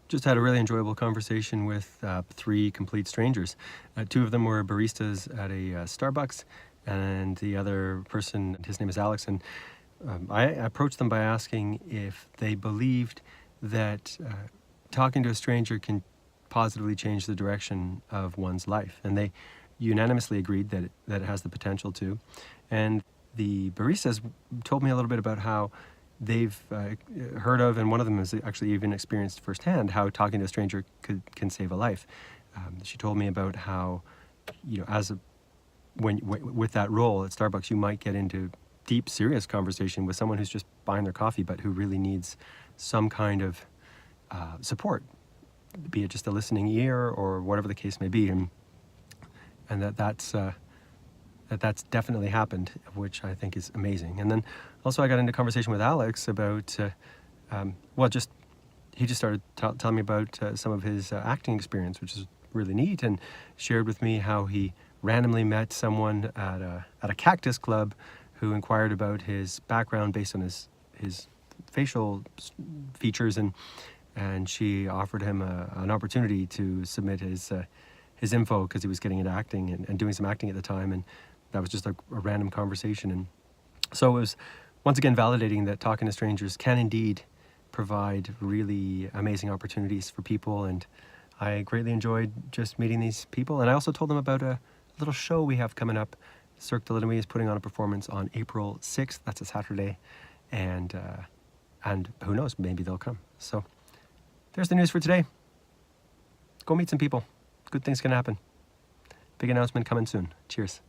Just had a really enjoyable conversation with three complete strangers. Two of them were baristas at a Starbucks, and the other person, his name is Alex, and I approached them by asking if they believed that talking to a stranger can positively change the direction of one's life, and they unanimously agreed that it has the potential to. And the baristas told me a little bit about how they've heard of, and one of them has actually even experienced firsthand, how talking to a stranger can save a life. She told me about how, with that role at Starbucks, you might get into deep, serious conversation with someone who's just buying their coffee, but who really needs some kind of support, be it just a listening ear or whatever the case may be, and that's definitely happened, which I think is amazing. And then also I got into conversation with Alex about, he just started telling me about some of his acting experience, which is really neat, and shared with me how he randomly met someone at a cactus club who inquired about his background based on his facial features, and she offered him an opportunity to submit his info because he was getting into acting and doing some acting at the time, and that was just a random conversation. And so it was once again validating that talking to strangers can indeed provide really amazing opportunities for people, and I greatly enjoyed just meeting these people. And I also told them about a little show we have coming up. Cirque de l'Ennui is putting on a performance on April 6th, that's a Saturday, and who knows, maybe they'll come. So there's the news for today. Go meet some people. Good things can happen. Big announcement coming soon. Cheers.